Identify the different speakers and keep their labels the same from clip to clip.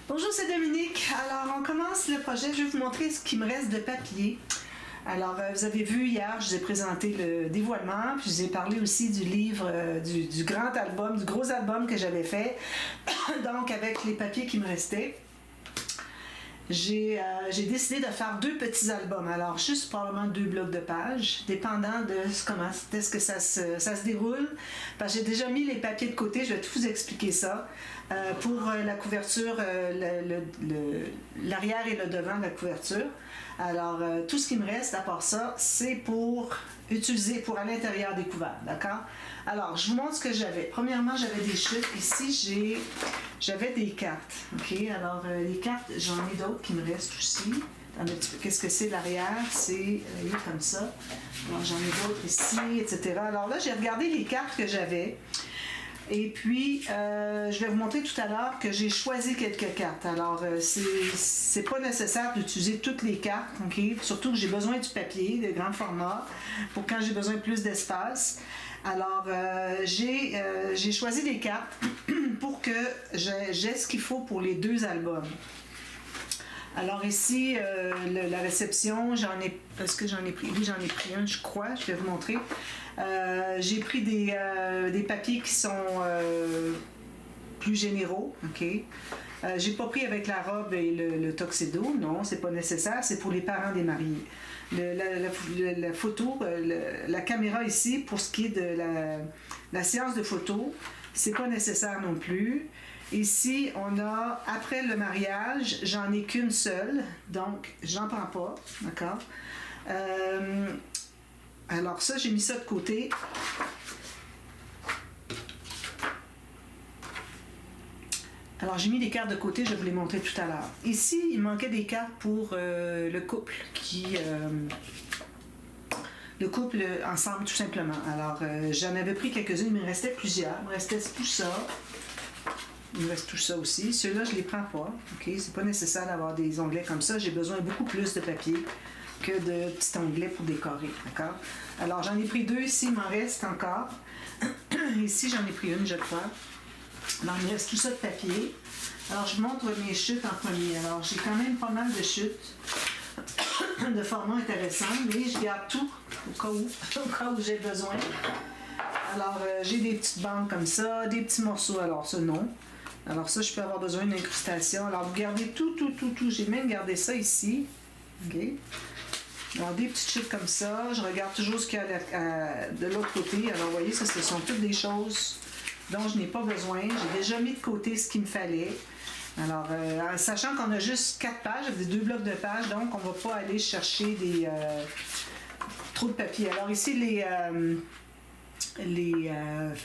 Speaker 1: Bonjour, c'est Dominique. Alors, on commence le projet. Je vais vous montrer ce qui me reste de papier. Alors, vous avez vu hier, je vous ai présenté le dévoilement, puis je vous ai parlé aussi du livre, du grand album, du gros album que j'avais fait, donc avec les papiers qui me restaient. J'ai décidé de faire 2 petits albums, alors juste probablement 2 blocs de pages, dépendant de comment est-ce que ça se déroule. Parce que j'ai déjà mis les papiers de côté, je vais tout vous expliquer ça. Pour la couverture, l'arrière et le devant de la couverture. Alors, tout ce qui me reste, à part ça, c'est pour utiliser pour à l'intérieur des couverts, d'accord? Alors, je vous montre ce que j'avais. Premièrement, j'avais des chutes. Ici, j'avais des cartes, ok? Alors, les cartes, j'en ai d'autres qui me restent aussi. Qu'est-ce que c'est l'arrière? C'est comme ça. Alors, j'en ai d'autres ici, etc. Alors là, j'ai regardé les cartes que j'avais. Et puis, je vais vous montrer tout à l'heure que j'ai choisi quelques cartes. Alors, c'est pas nécessaire d'utiliser toutes les cartes, ok? Surtout que j'ai besoin du papier, de grand format, pour quand j'ai besoin de plus d'espace. Alors, j'ai choisi des cartes pour que j'ai ce qu'il faut pour les 2 albums. Alors ici, la réception, est-ce que j'en ai pris? Oui, j'en ai pris un, je crois, je vais vous montrer. J'ai pris des papiers qui sont plus généraux, ok? J'ai pas pris avec la robe et le tuxedo, non, c'est pas nécessaire, c'est pour les parents des mariés. La photo, la caméra ici, pour ce qui est de la séance de photo, c'est pas nécessaire non plus. Ici, on a, après le mariage, j'en ai qu'une seule, donc j'en prends pas, d'accord? Alors ça, j'ai mis ça de côté. Alors j'ai mis des cartes de côté, je vais vous les montrer tout à l'heure. Ici, il manquait des cartes pour le couple le couple ensemble tout simplement. Alors j'en avais pris quelques-unes, mais il me restait plusieurs. Il me restait tout ça. Il me reste tout ça aussi. Ceux-là, je les prends pas. Ok, c'est pas nécessaire d'avoir des onglets comme ça. J'ai besoin de beaucoup plus de papier que de petits onglets pour décorer. D'accord? Alors j'en ai pris 2 ici, il m'en reste encore. Ici, j'en ai pris une, je crois. Alors, il me reste tout ça de papier. Alors, je montre mes chutes en premier. Alors, j'ai quand même pas mal de chutes de format intéressant, mais je garde tout au cas où j'ai besoin. Alors, j'ai des petites bandes comme ça, des petits morceaux. Alors, ça, non. Alors, ça, je peux avoir besoin d'une incrustation. Alors, vous gardez tout. J'ai même gardé ça ici. OK? Alors, des petites chutes comme ça. Je regarde toujours ce qu'il y a de l'autre côté. Alors, vous voyez, ça, ce sont toutes des choses dont je n'ai pas besoin. J'ai déjà mis de côté ce qu'il me fallait. Alors, sachant qu'on a juste 4 pages, des 2 blocs de pages, donc on ne va pas aller chercher trop de papier. Alors ici, les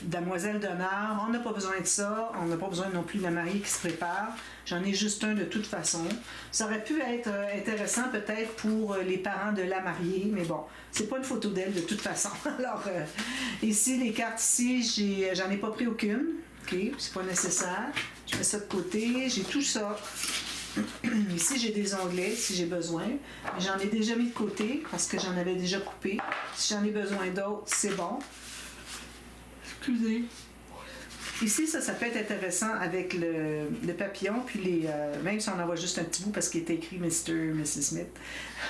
Speaker 1: demoiselles d'honneur, on n'a pas besoin de ça. On n'a pas besoin non plus de la mariée qui se prépare. J'en ai juste un de toute façon. Ça aurait pu être intéressant peut-être pour les parents de la mariée, mais bon, c'est pas une photo d'elle de toute façon. Alors, ici, les cartes ici, j'en ai pas pris aucune. OK, c'est pas nécessaire. Je mets ça de côté. J'ai tout ça. Ici, j'ai des onglets si j'ai besoin. Mais j'en ai déjà mis de côté parce que j'en avais déjà coupé. Si j'en ai besoin d'autres, c'est bon. Excusez. Ici, ça peut être intéressant avec le papillon, puis même si on envoie juste un petit bout parce qu'il est écrit Mr. Mrs. Smith,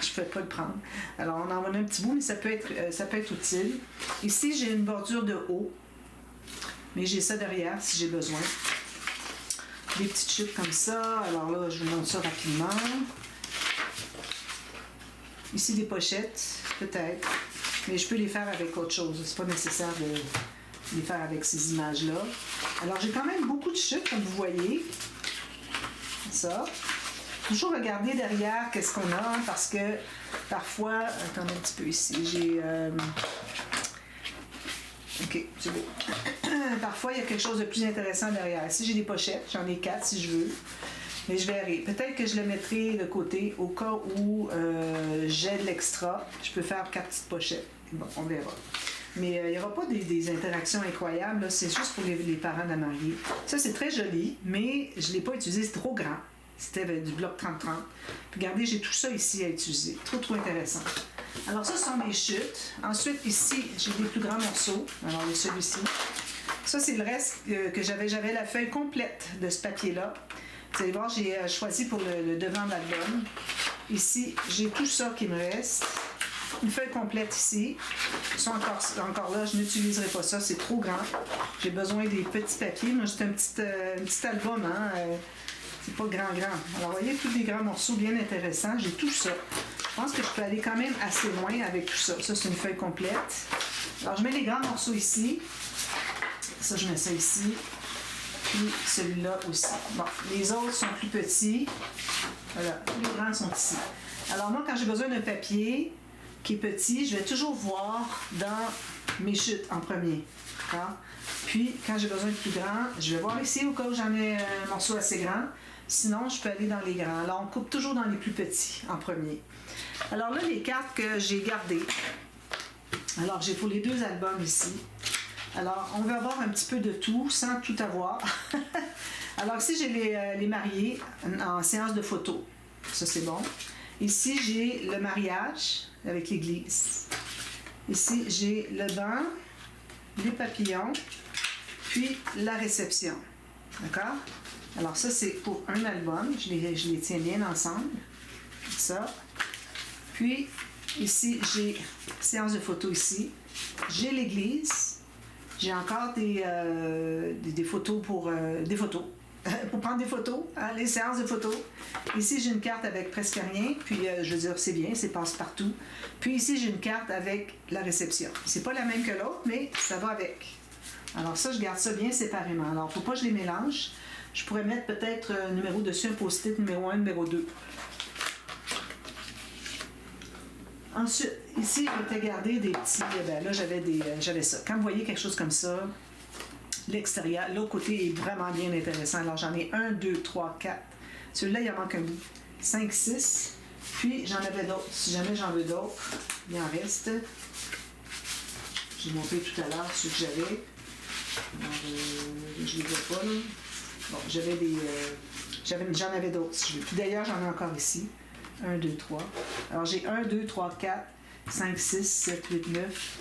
Speaker 1: je ne peux pas le prendre. Alors, on envoie un petit bout, mais ça peut être utile. Ici, j'ai une bordure de haut, mais j'ai ça derrière si j'ai besoin. Des petites chutes comme ça. Alors là, je vous montre ça rapidement. Ici, des pochettes, peut-être, mais je peux les faire avec autre chose. C'est pas nécessaire de les faire avec ces images-là. Alors, j'ai quand même beaucoup de chutes, comme vous voyez. Ça. Toujours regarder derrière qu'est-ce qu'on a, parce que parfois... Attendez un petit peu ici. J'ai... OK, c'est beau. Parfois, il y a quelque chose de plus intéressant derrière. Ici, j'ai des pochettes. J'en ai 4 si je veux. Mais je verrai. Peut-être que je le mettrai de côté au cas où j'ai de l'extra. Je peux faire 4 petites pochettes. Bon, on verra. Mais il n'y aura pas des interactions incroyables. C'est juste pour les parents de la mariée. Ça, c'est très joli, mais je ne l'ai pas utilisé. C'est trop grand. C'était du bloc 30-30. Puis regardez, j'ai tout ça ici à utiliser. Trop intéressant. Alors ça, ce sont mes chutes. Ensuite, ici, j'ai des plus grands morceaux. Alors, il y a celui-ci. Ça, c'est le reste que j'avais. J'avais la feuille complète de ce papier-là. Vous allez voir, j'ai choisi pour le devant de l'album. Ici, j'ai tout ça qui me reste. Une feuille complète ici. Ça encore là, je n'utiliserai pas ça, c'est trop grand. J'ai besoin des petits papiers. Moi, c'est un petit album, hein. C'est pas grand. Alors, vous voyez, tous les grands morceaux bien intéressants. J'ai tout ça. Je pense que je peux aller quand même assez loin avec tout ça. Ça, c'est une feuille complète. Alors, je mets les grands morceaux ici. Ça, je mets ça ici. Puis celui-là aussi. Bon, les autres sont plus petits. Voilà, tous les grands sont ici. Alors, moi, quand j'ai besoin d'un papier qui est petit, je vais toujours voir dans mes chutes en premier. D'accord? Puis, quand j'ai besoin de plus grand, je vais voir ici au cas où j'en ai un morceau assez grand. Sinon, je peux aller dans les grands. Alors, on coupe toujours dans les plus petits en premier. Alors là, les cartes que j'ai gardées. Alors, j'ai pour les deux albums ici. Alors, on va avoir un petit peu de tout, sans tout avoir. Alors ici, j'ai les mariés en séance de photo. Ça, c'est bon. Ici, j'ai le mariage avec l'église. Ici, j'ai le banc, les papillons, puis la réception. D'accord? Alors ça, c'est pour un album. Je les tiens bien ensemble. Ça. Puis, ici, j'ai séance de photo ici. J'ai l'église. J'ai encore des photos pour des photos. Pour prendre des photos, hein, les séances de photos. Ici, j'ai une carte avec presque rien. Puis, je veux dire, c'est bien, c'est passe-partout. Puis ici, j'ai une carte avec la réception. C'est pas la même que l'autre, mais ça va avec. Alors ça, je garde ça bien séparément. Alors, faut pas que je les mélange. Je pourrais mettre peut-être un numéro dessus, un post-it numéro 1, numéro 2. Ensuite, ici, je m'étais gardé des petits... Ben là, j'avais ça. Quand vous voyez quelque chose comme ça, l'extérieur, l'autre côté est vraiment bien intéressant. Alors, j'en ai 1, 2, 3, 4. Celui-là, il en manque un bout. 5, 6. Puis, j'en avais d'autres. Si jamais j'en veux d'autres, il en reste. J'ai montré tout à l'heure ceux que j'avais. Alors, je les vois pas, là. Bon, j'en avais d'autres si je veux. Puis d'ailleurs, j'en ai encore ici. 1, 2, 3. Alors, j'ai 1, 2, 3, 4, 5, 6, 7, 8, 9.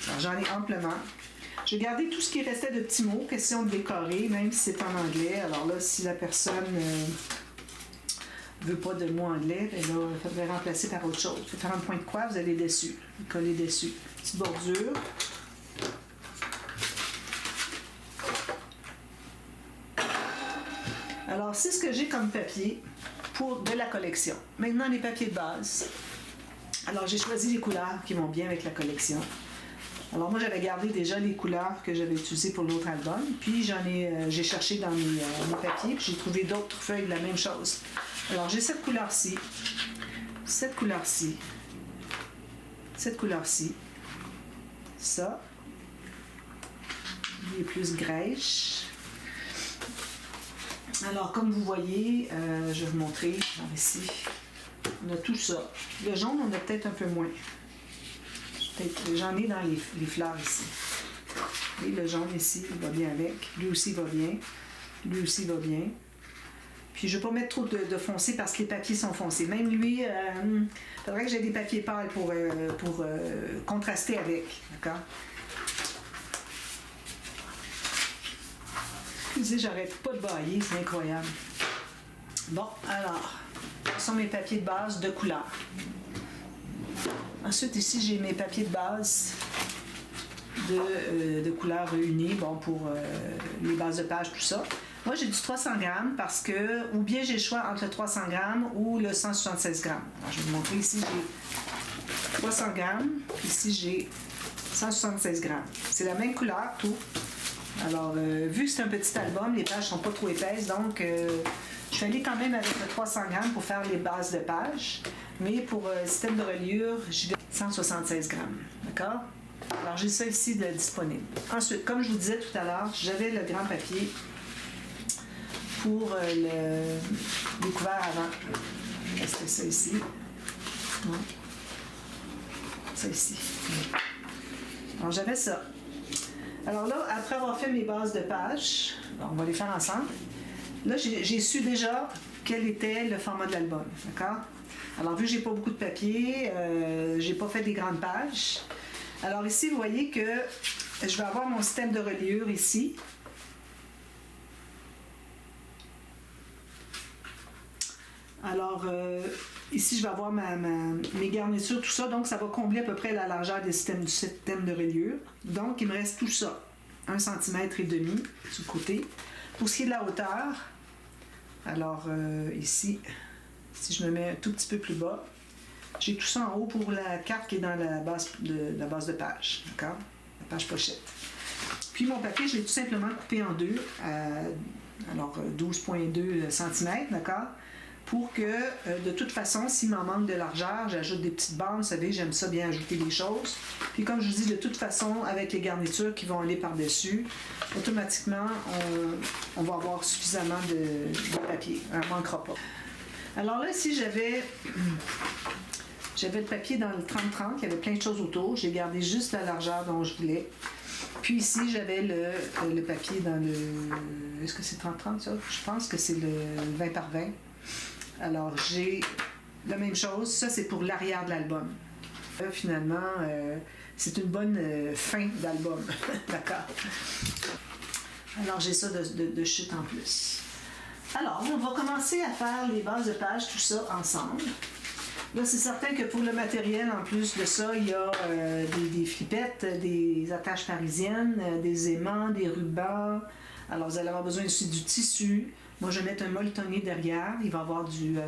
Speaker 1: Alors, j'en ai amplement. J'ai gardé tout ce qui restait de petits mots, question de décorer, même si c'est en anglais. Alors là, si la personne ne veut pas de mots anglais, bien là, il faudrait remplacer par autre chose. Faire un point de croix, vous allez dessus. Coller dessus. Petite bordure. Alors, c'est ce que j'ai comme papier pour de la collection. Maintenant, les papiers de base. Alors, j'ai choisi les couleurs qui vont bien avec la collection. Alors, moi, j'avais gardé déjà les couleurs que j'avais utilisées pour l'autre album. Puis, j'ai cherché dans mes papiers, puis j'ai trouvé d'autres feuilles de la même chose. Alors, j'ai cette couleur-ci, cette couleur-ci, cette couleur-ci, ça, il est plus grèche. Alors, comme vous voyez, je vais vous montrer, ici, on a tout ça. Le jaune, on a peut-être un peu moins. J'en ai dans les fleurs ici. Et le jaune ici, il va bien avec. Lui aussi va bien. Lui aussi va bien. Puis, je ne vais pas mettre trop de foncé parce que les papiers sont foncés. Même lui, il faudrait que j'ai des papiers pâles pour contraster avec. D'accord? Excusez, j'arrête pas de bailler, c'est incroyable. Bon, alors, ce sont mes papiers de base de couleur. Ensuite, ici, j'ai mes papiers de base de couleurs réunies, bon, pour les bases de page, tout ça. Moi, j'ai du 300 grammes parce que, ou bien j'ai le choix entre le 300 grammes ou le 176 grammes. Alors, je vais vous montrer ici, j'ai 300 grammes, ici, j'ai 176 grammes. C'est la même couleur, tout. Alors, vu que c'est un petit album, les pages ne sont pas trop épaisses, donc je suis allée quand même avec le 300 grammes pour faire les bases de pages. Mais pour le système de reliure, j'y vais 176 grammes. D'accord? Alors, j'ai ça ici de disponible. Ensuite, comme je vous disais tout à l'heure, j'avais le grand papier pour le couvert avant. C'était ça ici. Non. Ça ici. Alors, j'avais ça. Alors là, après avoir fait mes bases de pages, on va les faire ensemble. Là, j'ai su déjà quel était le format de l'album. D'accord? Alors, vu que j'ai pas beaucoup de papier, j'ai pas fait des grandes pages. Alors ici, vous voyez que je vais avoir mon système de reliure ici. Alors, ici, je vais avoir mes garnitures, tout ça. Donc, ça va combler à peu près la largeur du système de reliure. Donc, il me reste tout ça. 1,5 cm sur le côté. Pour ce qui est de la hauteur, alors ici, si je me mets un tout petit peu plus bas, j'ai tout ça en haut pour la carte qui est dans la base de page. D'accord? La page pochette. Puis mon papier, je l'ai tout simplement coupé en deux. Alors 12,2 cm, d'accord? Pour que, de toute façon, s'il m'en manque de largeur, j'ajoute des petites bandes, vous savez, j'aime ça bien ajouter des choses. Puis comme je vous dis, de toute façon, avec les garnitures qui vont aller par-dessus, automatiquement, on va avoir suffisamment de papier, on ne manquera pas. Alors là, ici, j'avais le papier dans le 30-30, il y avait plein de choses autour, j'ai gardé juste la largeur dont je voulais. Puis ici, j'avais le papier dans le... Est-ce que c'est 30-30 ça? Je pense que c'est le 20 par 20. Alors, j'ai la même chose. Ça, c'est pour l'arrière de l'album. Finalement, c'est une bonne fin d'album. D'accord? Alors, j'ai ça de chute en plus. Alors, on va commencer à faire les bases de page, tout ça, ensemble. Là, c'est certain que pour le matériel, en plus de ça, il y a des flippettes, des attaches parisiennes, des aimants, des rubans. Alors, vous allez avoir besoin aussi du tissu. Moi, je vais mettre un molletonnier derrière. Il va y avoir de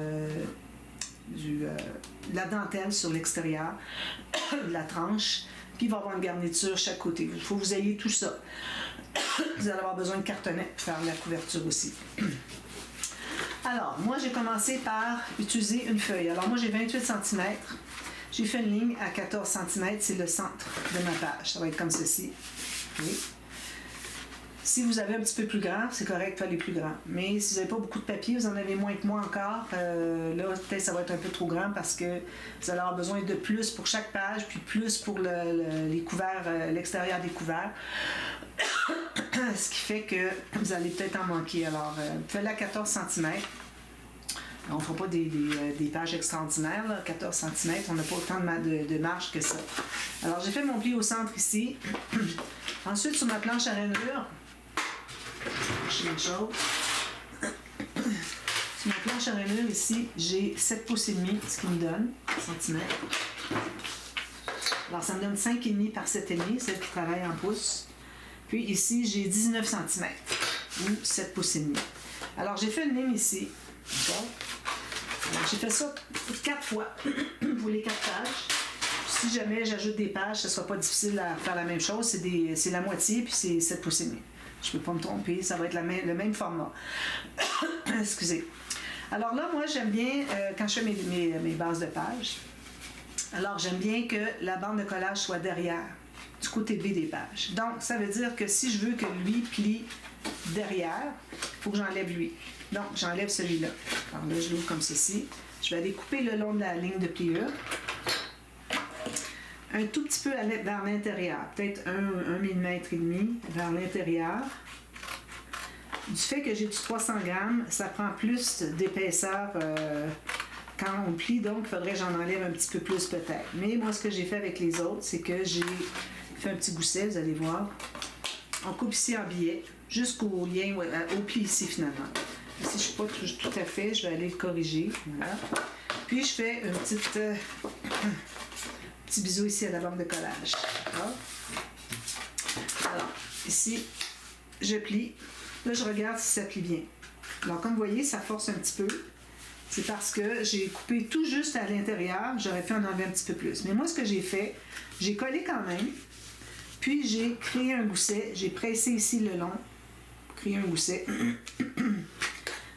Speaker 1: la dentelle sur l'extérieur, de la tranche. Puis, il va y avoir une garniture chaque côté. Il faut que vous ayez tout ça. Vous allez avoir besoin de cartonnet pour faire la couverture aussi. Alors, moi, j'ai commencé par utiliser une feuille. Alors, moi, j'ai 28 cm. J'ai fait une ligne à 14 cm. C'est le centre de ma page. Ça va être comme ceci. Okay. Si vous avez un petit peu plus grand, c'est correct, fallait plus grand. Mais si vous n'avez pas beaucoup de papier, vous en avez moins que moi encore, là, peut-être ça va être un peu trop grand parce que vous allez avoir besoin de plus pour chaque page, puis plus pour les couverts, l'extérieur des couverts. Ce qui fait que vous allez peut-être en manquer. Alors, faites-le à 14 cm. On ne fera pas des pages extraordinaires, là, 14 cm. On n'a pas autant de marge que ça. Alors, j'ai fait mon pli au centre ici. Ensuite, sur ma planche à rainure, j'ai une chose. Sur ma planche à rainure ici, j'ai 7 pouces et demi, ce qui me donne centimètres. Alors, ça me donne 5,5 par 7,5, celle qui travaille en pouces. Puis ici, j'ai 19 cm ou 7 pouces et demi. Alors, j'ai fait une ligne ici. Alors, j'ai fait ça 4 fois pour les 4 pages. Si jamais j'ajoute des pages, ce ne sera pas difficile à faire la même chose. C'est la moitié, puis c'est 7 pouces et demi. Je ne peux pas me tromper, ça va être le même format. Excusez. Alors là, moi, j'aime bien, quand je fais mes bases de pages, alors j'aime bien que la bande de collage soit derrière, du côté B des pages. Donc, ça veut dire que si je veux que lui plie derrière, il faut que j'enlève lui. Donc, j'enlève celui-là. Alors là, je l'ouvre comme ceci. Je vais aller couper le long de la ligne de pliure. Un tout petit peu vers l'intérieur, peut-être 1 mm et demi vers l'intérieur. Du fait que j'ai du 300 grammes, ça prend plus d'épaisseur quand on plie, donc il faudrait que j'en enlève un petit peu plus peut-être. Mais moi, ce que j'ai fait avec les autres, c'est que j'ai fait un petit gousset, vous allez voir. On coupe ici en billet, jusqu'au lien, au pli ici finalement. Si je ne suis pas tout à fait, je vais aller le corriger. Voilà. Puis je fais une petite... petit bisou ici à la bande de collage. Alors, ici, je plie. Là, je regarde si ça plie bien. Alors, comme vous voyez, ça force un petit peu. C'est parce que j'ai coupé tout juste à l'intérieur. J'aurais pu en enlever un petit peu plus. Mais moi, ce que j'ai fait, j'ai collé quand même. Puis, j'ai créé un gousset. J'ai pressé ici le long pour créer un gousset.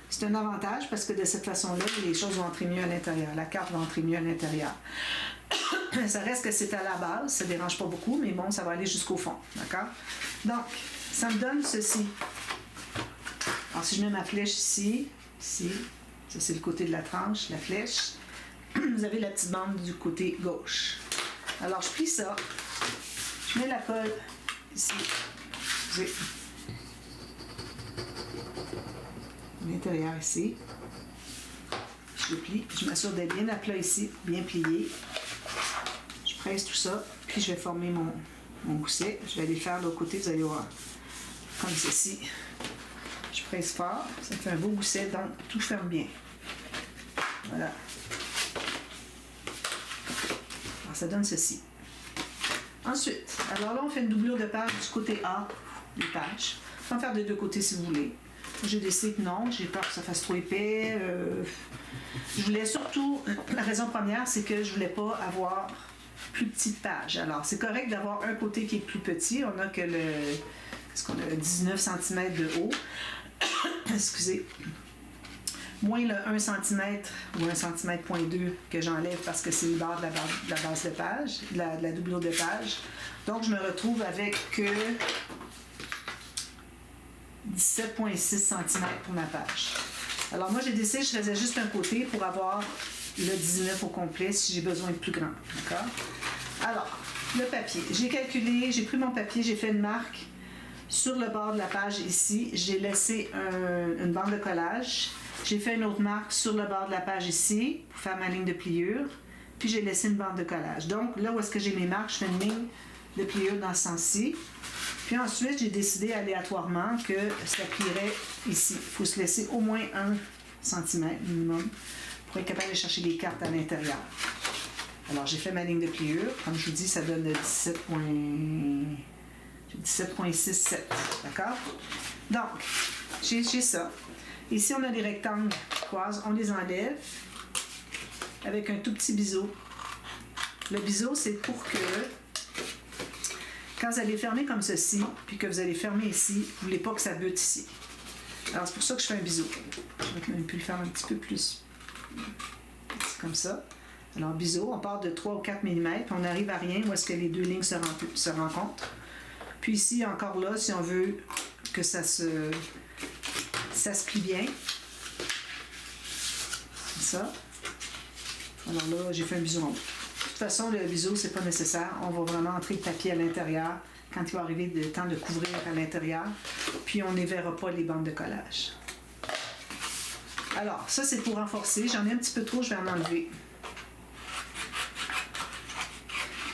Speaker 1: C'est un avantage parce que de cette façon-là, les choses vont entrer mieux à l'intérieur. La carte va entrer mieux à l'intérieur. Ça reste que c'est à la base, ça ne dérange pas beaucoup, mais bon, ça va aller jusqu'au fond, d'accord? Donc, ça me donne ceci. Alors, si je mets ma flèche ici, ça c'est le côté de la tranche, la flèche, vous avez la petite bande du côté gauche. Alors, je plie ça, je mets la colle ici, l'intérieur ici, je le plie, je m'assure d'être bien à plat ici, bien plié. Je presse tout ça, puis je vais former mon gousset. Je vais aller le faire de l'autre côté, vous allez voir. Comme ceci. Je presse fort, ça fait un beau gousset, donc tout ferme bien. Voilà. Alors, ça donne ceci. Ensuite, alors là, on fait une doublure de page du côté A des pages. On peut en faire des deux côtés si vous voulez. J'ai décidé que non, j'ai peur que ça fasse trop épais. Je voulais surtout, la raison première, c'est que je voulais pas avoir plus petite page. Alors, c'est correct d'avoir un côté qui est plus petit. On a que qu'est-ce qu'on a, 19 cm de haut. Excusez. Moins le 1 cm ou 1 cm, 2 que j'enlève parce que c'est le bord de la base de page, de la doublure de page. Donc, je me retrouve avec 17,6 cm pour ma page. Alors, moi, j'ai décidé que je faisais juste un côté pour avoir le 19 au complet si j'ai besoin de plus grand. D'accord? Alors, le papier. J'ai calculé, j'ai pris mon papier, j'ai fait une marque sur le bord de la page ici. J'ai laissé une bande de collage. J'ai fait une autre marque sur le bord de la page ici pour faire ma ligne de pliure. Puis j'ai laissé une bande de collage. Donc là où est-ce que j'ai mes marques, je fais une ligne de pliure dans ce sens-ci. Puis ensuite, j'ai décidé aléatoirement que ça plierait ici. Il faut se laisser au moins 1 cm minimum pour être capable de chercher les cartes à l'intérieur. Alors j'ai fait ma ligne de pliure. Comme je vous dis, ça donne 17,67. D'accord? Donc, j'ai ça. Ici, on a des rectangles croises, on les enlève avec un tout petit biseau. Le biseau, c'est pour que quand vous allez fermer comme ceci, puis que vous allez fermer ici, vous ne voulez pas que ça butte ici. Alors, c'est pour ça que je fais un biseau. Je vais même plus le faire un petit peu plus. Comme ça. Alors, biseau, on part de 3 ou 4 mm, puis on arrive à rien où est-ce que les deux lignes se rencontrent. Puis ici, encore là, si on veut que ça se plie bien. Comme ça. Alors là, j'ai fait un biseau rond. De toute façon, le biseau, c'est pas nécessaire. On va vraiment entrer le papier à l'intérieur quand il va arriver le temps de couvrir à l'intérieur. Puis on ne verra pas les bandes de collage. Alors, ça, c'est pour renforcer. J'en ai un petit peu trop, je vais en enlever.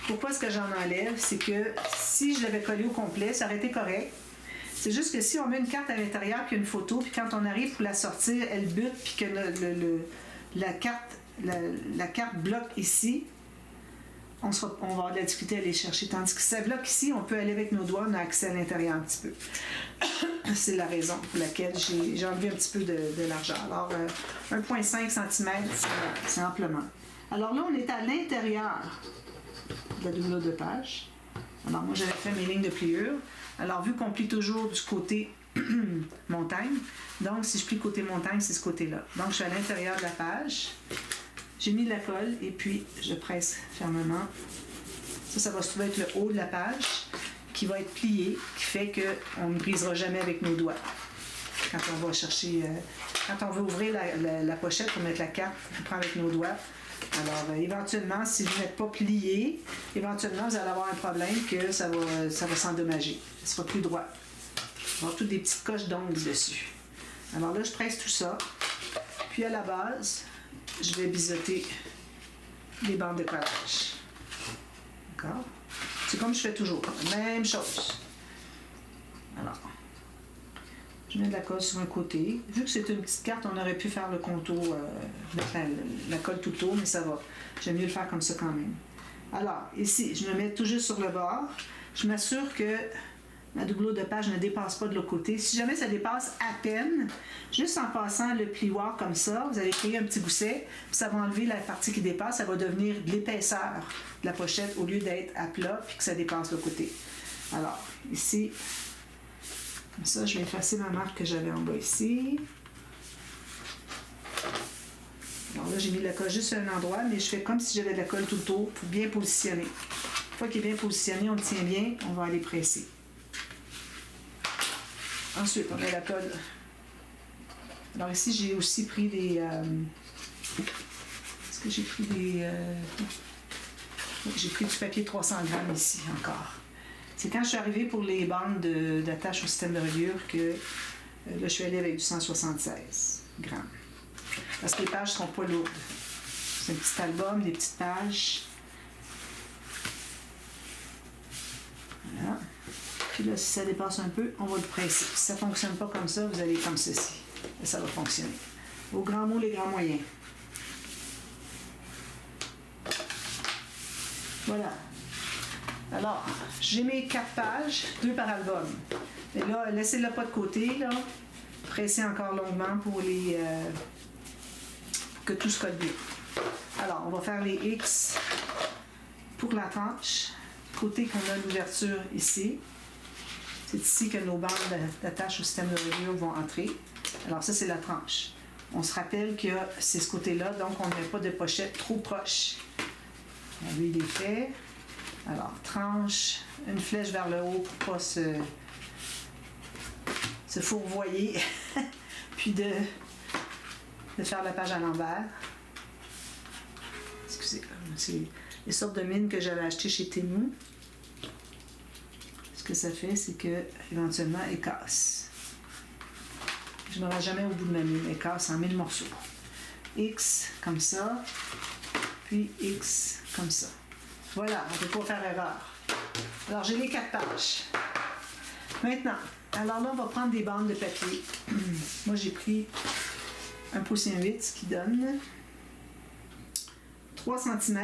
Speaker 1: Pourquoi est-ce que j'en enlève? C'est que si je l'avais collé au complet, ça aurait été correct. C'est juste que si on met une carte à l'intérieur puis une photo, puis quand on arrive pour la sortir, elle bute, puis que la carte bloque ici, on va avoir de la difficulté à aller chercher. Tandis que si ça bloque ici, on peut aller avec nos doigts, on a accès à l'intérieur un petit peu. C'est la raison pour laquelle j'ai enlevé un petit peu de largeur. Alors, 1,5 cm, c'est amplement. Alors là, on est à l'intérieur de la doublure de page. Alors, moi, j'avais fait mes lignes de pliure. Alors, vu qu'on plie toujours du côté montagne, donc si je plie côté montagne, c'est ce côté-là. Donc, je suis à l'intérieur de la page. J'ai mis de la colle et puis je presse fermement. Ça va se trouver être le haut de la page qui va être plié, qui fait qu'on ne brisera jamais avec nos doigts. Quand on va chercher, quand on veut ouvrir la pochette pour mettre la carte, on prend avec nos doigts. Alors, éventuellement, si vous n'êtes pas plié, éventuellement, vous allez avoir un problème que ça va s'endommager. Ça sera plus droit. Il va y avoir toutes des petites coches d'ongles dessus. Alors là, je presse tout ça. Puis à la base, je vais biseauter les bandes de collage. D'accord? C'est comme je fais toujours. Même chose. Alors, je mets de la colle sur un côté. Vu que c'est une petite carte, on aurait pu faire le contour, mettre la colle tout autour, mais ça va. J'aime mieux le faire comme ça quand même. Alors, ici, je me mets tout juste sur le bord. Je m'assure que ma doublure de page ne dépasse pas de l'autre côté. Si jamais ça dépasse à peine, juste en passant le plioir comme ça, vous allez créer un petit gousset, puis ça va enlever la partie qui dépasse, ça va devenir de l'épaisseur de la pochette au lieu d'être à plat, puis que ça dépasse de l'autre côté. Alors, ici, comme ça, je vais effacer ma marque que j'avais en bas ici. Alors là, j'ai mis de la colle juste à un endroit, mais je fais comme si j'avais de la colle tout autour pour bien positionner. Une fois qu'il est bien positionné, on le tient bien, on va aller presser. Ensuite, on met la colle. Alors ici, j'ai aussi pris des... Est-ce que j'ai pris des... J'ai pris du papier 300 grammes ici encore. C'est quand je suis arrivée pour les bandes d'attache au système de reliure que là, je suis allée avec du 176 grammes. Parce que les pages ne seront pas lourdes. C'est un petit album, des petites pages. Voilà. Puis là, si ça dépasse un peu, on va le presser. Si ça ne fonctionne pas comme ça, vous allez comme ceci. Et ça va fonctionner. Au grand mot, les grands moyens. Voilà. Alors, j'ai mes 4 pages, 2 par album. Et là, laissez-le pas de côté, là. Pressez encore longuement pour que tout se colle bien. Alors, on va faire les X pour la tranche. Côté qu'on a l'ouverture ici. C'est ici que nos bandes d'attache au système de reliure vont entrer. Alors, ça, c'est la tranche. On se rappelle que c'est ce côté-là, donc on ne met pas de pochette trop proche. Lui, il est fait. Alors, tranche, une flèche vers le haut pour ne pas se fourvoyer, puis de faire la page à l'envers. Excusez, c'est les sortes de mines que j'avais achetées chez Temu. Ce que ça fait, c'est que éventuellement, elle casse. Je n'aurai jamais au bout de ma mine, elle casse en 1000 morceaux. X comme ça, puis X comme ça. Voilà, on ne peut pas faire erreur. Alors, j'ai les 4 pages. Maintenant, alors là, on va prendre des bandes de papier. Moi, j'ai pris 1 pouce et 1/8, ce qui donne 3 cm.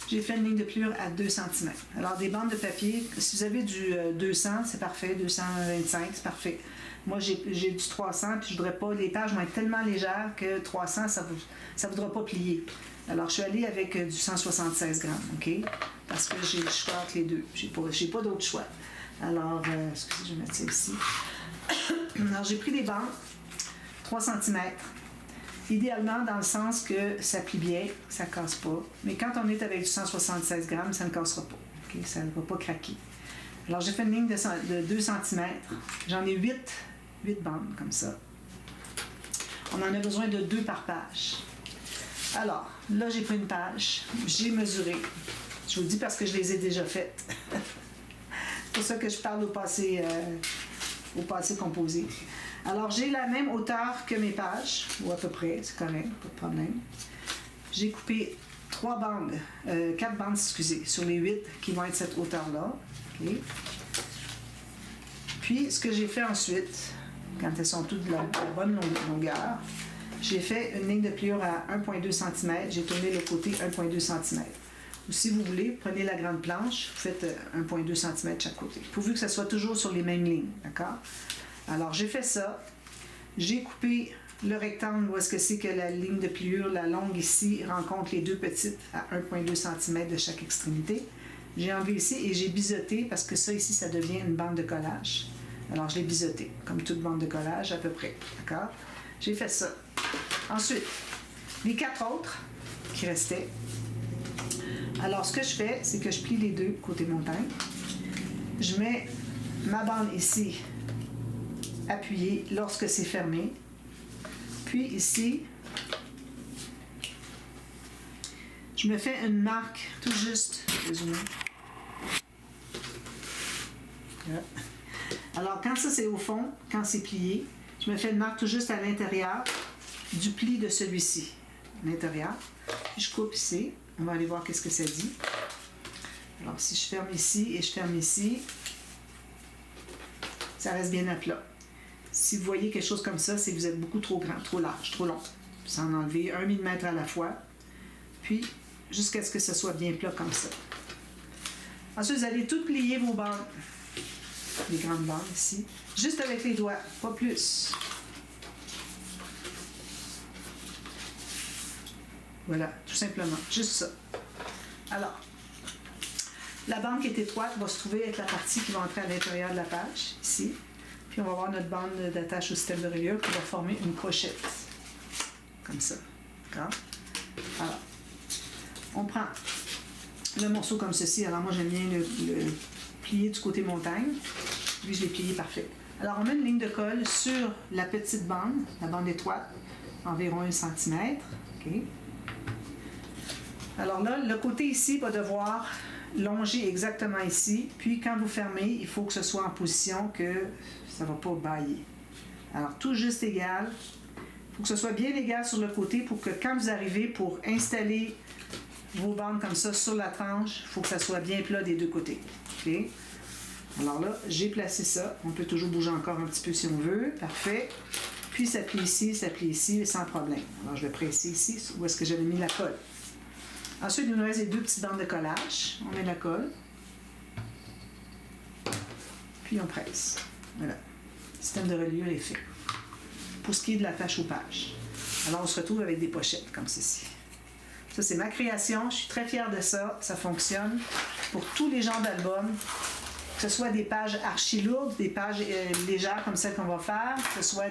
Speaker 1: J'ai fait une ligne de pliure à 2 cm. Alors, des bandes de papier, si vous avez du 200, c'est parfait. 225, c'est parfait. Moi, j'ai du 300, puis je voudrais pas... Les pages vont être tellement légères que 300, ça ne voudra pas plier. Alors, je suis allée avec du 176 grammes, OK? Parce que j'ai le choix entre les deux. J'ai pas d'autre choix. Alors, excusez, je vais mettre ça ici. Alors, j'ai pris des bandes, 3 cm. Idéalement, dans le sens que ça plie bien, ça ne casse pas. Mais quand on est avec du 176 grammes, ça ne cassera pas. Okay? Ça ne va pas craquer. Alors, j'ai fait une ligne de 2 cm. J'en ai 8 bandes, comme ça. On en a besoin de 2 par page. Alors, là, j'ai pris une page. J'ai mesuré. Je vous le dis parce que je les ai déjà faites. C'est pour ça que je parle au passé composé. Alors, j'ai la même hauteur que mes pages, ou à peu près, c'est correct, pas de problème. J'ai coupé 4 bandes, sur les 8 qui vont être cette hauteur-là. Okay. Puis, ce que j'ai fait ensuite, quand elles sont toutes de la bonne longueur, j'ai fait une ligne de pliure à 1,2 cm. J'ai tourné le côté 1,2 cm. Ou si vous voulez, prenez la grande planche, vous faites 1,2 cm de chaque côté. Pourvu que ça soit toujours sur les mêmes lignes, d'accord? Alors, j'ai fait ça. J'ai coupé le rectangle où est-ce que c'est que la ligne de pliure, la longue ici, rencontre les 2 petites à 1,2 cm de chaque extrémité. J'ai enlevé ici et j'ai biseauté parce que ça ici, ça devient une bande de collage. Alors, je l'ai biseauté, comme toute bande de collage à peu près, d'accord? J'ai fait ça. Ensuite, les 4 autres qui restaient. Alors, ce que je fais, c'est que je plie les 2 côté montagne. Je mets ma bande ici, appuyée lorsque c'est fermé. Puis ici, je me fais une marque tout juste. Alors, quand ça c'est au fond, quand c'est plié, je me fais une marque tout juste à l'intérieur du pli de celui-ci, à l'intérieur. Puis je coupe ici. On va aller voir qu'est-ce que ça dit. Alors, si je ferme ici et je ferme ici, ça reste bien à plat. Si vous voyez quelque chose comme ça, c'est que vous êtes beaucoup trop grand, trop large, trop long. Vous en enlevez 1 mm à la fois, puis jusqu'à ce que ce soit bien plat comme ça. Ensuite, vous allez tout plier vos bandes, les grandes bandes ici, juste avec les doigts, pas plus. Voilà, tout simplement, juste ça. Alors, la bande qui est étroite va se trouver avec la partie qui va entrer à l'intérieur de la page, ici. Puis on va avoir notre bande d'attache au système de reliure qui va former une pochette. Comme ça. D'accord? Alors, on prend le morceau comme ceci. Alors moi, j'aime bien le plier du côté montagne. Lui, je l'ai plié parfait. Alors, on met une ligne de colle sur la petite bande, la bande étroite, environ 1 cm. OK? Alors là, le côté ici va devoir longer exactement ici. Puis quand vous fermez, il faut que ce soit en position que ça ne va pas bailler. Alors tout juste égal. Il faut que ce soit bien égal sur le côté pour que quand vous arrivez pour installer vos bandes comme ça sur la tranche, il faut que ça soit bien plat des 2 côtés. OK? Alors là, j'ai placé ça. On peut toujours bouger encore un petit peu si on veut. Parfait. Puis ça plie ici, sans problème. Alors je vais presser ici où est-ce que j'avais mis la colle. Ensuite, il nous reste les deux petites bandes de collage. On met la colle. Puis on presse. Voilà. Le système de reliure est fait. Pour ce qui est de l'attache aux pages. Alors, on se retrouve avec des pochettes comme ceci. Ça, c'est ma création. Je suis très fière de ça. Ça fonctionne pour tous les genres d'albums. Que ce soit des pages archi lourdes, des pages légères comme celles qu'on va faire, que ce soit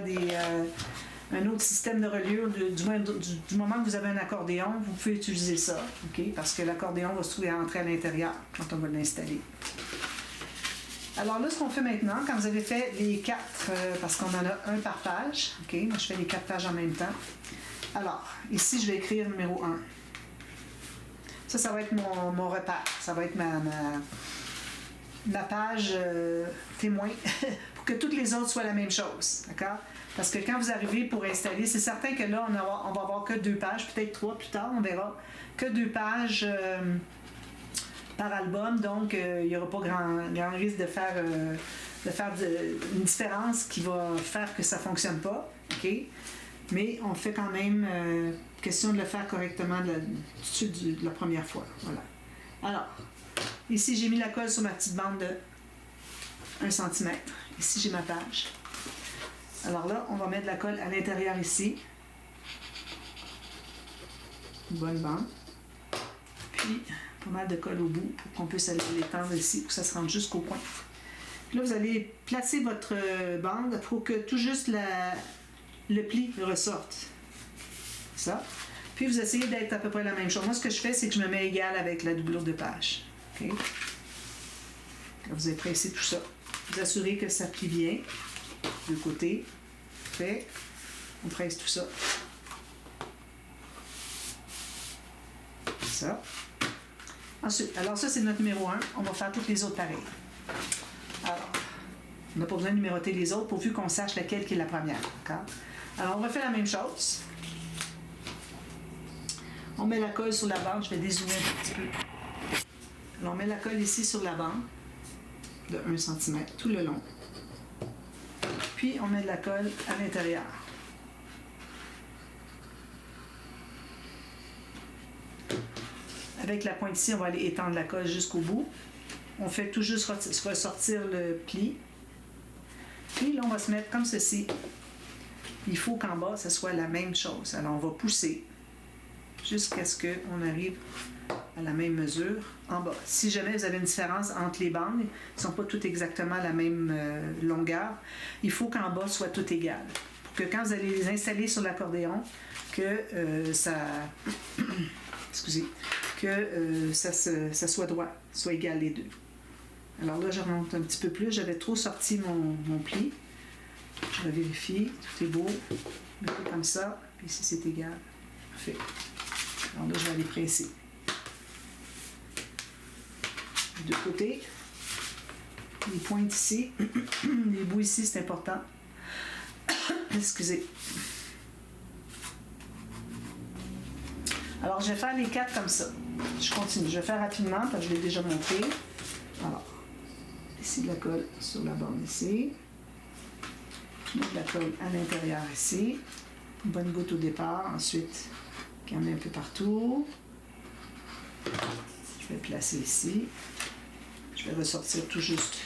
Speaker 1: un autre système de reliure, du moment que vous avez un accordéon, vous pouvez utiliser ça, okay? Parce que l'accordéon va se trouver à entrer à l'intérieur quand on va l'installer. Alors là, ce qu'on fait maintenant, quand vous avez fait les 4, parce qu'on en a un par page, okay? Moi je fais les 4 pages en même temps. Alors, ici je vais écrire numéro 1. Ça va être mon repère, ça va être ma page témoin pour que toutes les autres soient la même chose, d'accord? Parce que quand vous arrivez pour installer, c'est certain que là, on va avoir que 2 pages, peut-être 3 plus tard, on verra, que 2 pages par album, donc il n'y aura pas grand risque de faire une différence qui va faire que ça ne fonctionne pas, ok? Mais on fait quand même question de le faire correctement tout de suite de la première fois, voilà. Alors, ici, j'ai mis la colle sur ma petite bande de 1 cm. Ici, j'ai ma page. Alors là, on va mettre la colle à l'intérieur ici. Une bonne bande. Puis, pas mal de colle au bout pour qu'on puisse aller l'étendre ici, pour que ça se rende jusqu'au coin. Puis là, vous allez placer votre bande pour que tout juste le pli ressorte. Ça. Puis, vous essayez d'être à peu près la même chose. Moi, ce que je fais, c'est que je me mets égal avec la doublure de page. Okay. Là, vous avez pressé tout ça. Vous assurez que ça plie bien. De côté. Fait. On presse tout ça. Ça. Ensuite, alors ça, c'est notre numéro 1. On va faire toutes les autres pareilles. Alors, on n'a pas besoin de numéroter les autres pourvu qu'on sache laquelle qui est la première. D'accord? Alors, on va faire la même chose. On met la colle sur la bande. Je vais dézoomer un petit peu. Alors, on met la colle ici sur la bande de 1 cm tout le long. Puis, on met de la colle à l'intérieur. Avec la pointe ici, on va aller étendre la colle jusqu'au bout. On fait tout juste ressortir le pli. Puis là, on va se mettre comme ceci. Il faut qu'en bas, ce soit la même chose. Alors, on va pousser jusqu'à ce qu'on arrive à la même mesure en bas. Si jamais vous avez une différence entre les bandes, ils ne sont pas toutes exactement la même longueur, il faut qu'en bas soit tout égal. Pour que quand vous allez les installer sur l'accordéon, que ça... excusez, que ça soit droit, soit égal les deux. Alors là, je remonte un petit peu plus. J'avais trop sorti mon pli. Je vais vérifier. Tout est beau. Je fais comme ça. Puis ici, c'est égal. Parfait. Alors là, je vais aller presser. De côté. Les pointes ici. Les bouts ici, c'est important. Excusez. Alors, je vais faire les 4 comme ça. Je continue. Je vais faire rapidement, parce que je l'ai déjà montré. Alors, ici de la colle sur la bande ici. Je mets de la colle à l'intérieur ici. Une bonne goutte au départ. Ensuite, qui en met un peu partout. Je vais placer ici. Je vais ressortir tout juste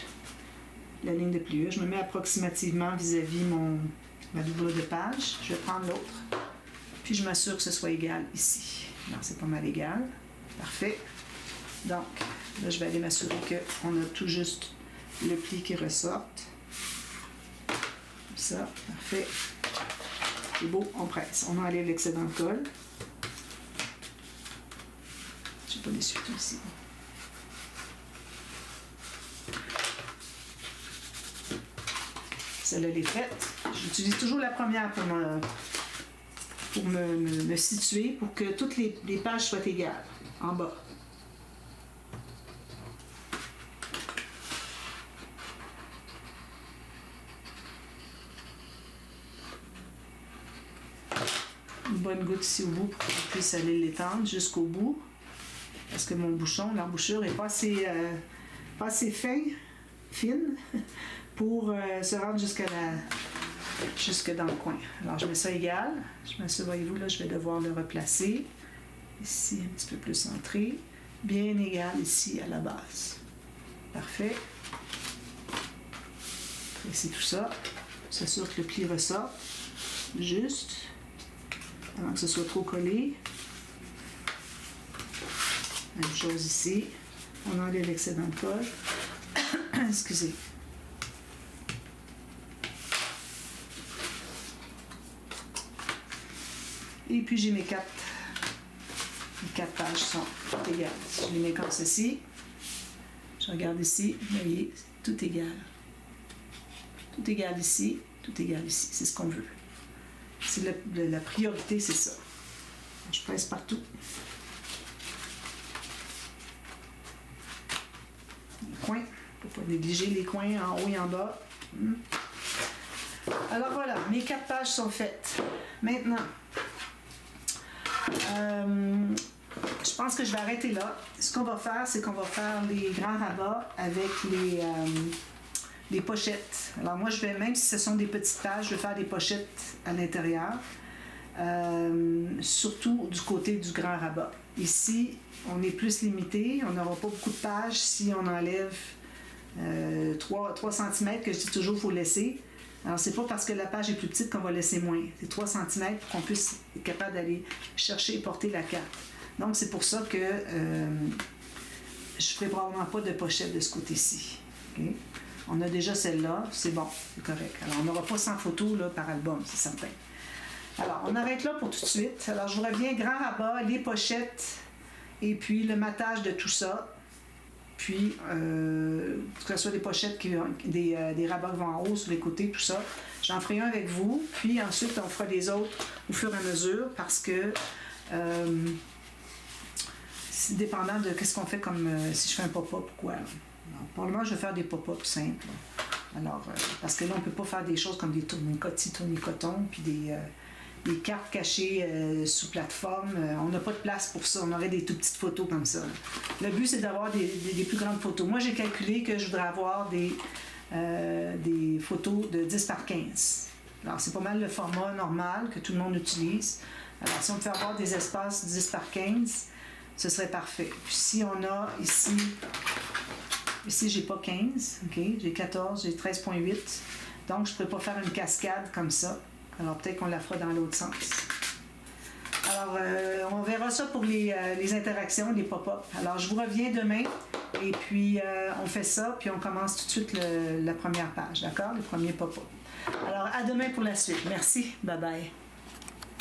Speaker 1: la ligne de pliure. Je me mets approximativement vis-à-vis ma doublure de page. Je vais prendre l'autre. Puis je m'assure que ce soit égal ici. Alors, c'est pas mal égal. Parfait. Donc, là, je vais aller m'assurer qu'on a tout juste le pli qui ressorte. Comme ça. Parfait. C'est beau, on presse. On enlève l'excédent de colle. Je n'ai pas les suites aussi. Celle-là, elle est faite. J'utilise toujours la première pour me situer, pour que toutes les pages soient égales, en bas. Une bonne goutte ici au bout pour qu'on puisse aller l'étendre jusqu'au bout. Parce que mon bouchon, l'embouchure n'est pas assez fine pour se rendre jusque dans le coin. Alors, je mets ça égal. Je m'assure, voyez-vous, là, je vais devoir le replacer. Ici, un petit peu plus centré. Bien égal ici à la base. Parfait. Ici tout ça. S'assure que le pli ressort. Juste. Avant que ce soit trop collé. Même chose ici. On enlève l'excédent de colle. Excusez. Et puis j'ai mes quatre pages sont égales. Si je les mets comme ceci, je regarde ici, vous voyez, tout égal. Tout égal ici, tout égal ici. C'est ce qu'on veut. C'est la priorité, c'est ça. Je presse partout. Les coins. Il ne faut pas négliger les coins en haut et en bas. Alors voilà, mes 4 pages sont faites. Maintenant, je pense que je vais arrêter là. Ce qu'on va faire, c'est qu'on va faire les grands rabats avec les pochettes. Alors moi, je vais, même si ce sont des petites pages, je vais faire des pochettes à l'intérieur. Surtout du côté du grand rabat. Ici, on est plus limité. On n'aura pas beaucoup de pages si on enlève 3 cm que je dis toujours qu'il faut laisser. Alors, c'est pas parce que la page est plus petite qu'on va laisser moins. C'est 3 cm pour qu'on puisse être capable d'aller chercher et porter la carte. Donc, c'est pour ça que je ne ferai probablement pas de pochette de ce côté-ci. Okay? On a déjà celle-là, c'est bon, c'est correct. Alors, on n'aura pas 100 photos là, par album, c'est certain. Alors, on arrête là pour tout de suite. Alors, je vous reviens, grand rabat, les pochettes, et puis le matage de tout ça. Puis, que ce soit des pochettes, des rabats qui vont en haut, sur les côtés, tout ça. J'en ferai un avec vous. Puis ensuite, on fera les autres au fur et à mesure parce que c'est dépendant de ce qu'on fait comme si je fais un pop-up ou quoi. Pour le moment, je vais faire des pop-up simples. Alors, parce que là, on ne peut pas faire des choses comme des tournis-coton, puis des cartes cachées sous plateforme. On n'a pas de place pour ça. On aurait des tout petites photos comme ça. Le but, c'est d'avoir des plus grandes photos. Moi, j'ai calculé que je voudrais avoir des photos de 10 par 15. Alors, c'est pas mal le format normal que tout le monde utilise. Alors, si on peut avoir des espaces 10 par 15, ce serait parfait. Puis si on a ici, j'ai pas 15, ok, j'ai 14, j'ai 13.8. Donc, je ne pourrais pas faire une cascade comme ça. Alors, peut-être qu'on la fera dans l'autre sens. Alors, on verra ça pour les interactions, les pop-up. Alors, je vous reviens demain et puis on fait ça, puis on commence tout de suite la première page, d'accord? Le premier pop-up. Alors, à demain pour la suite. Merci. Bye-bye.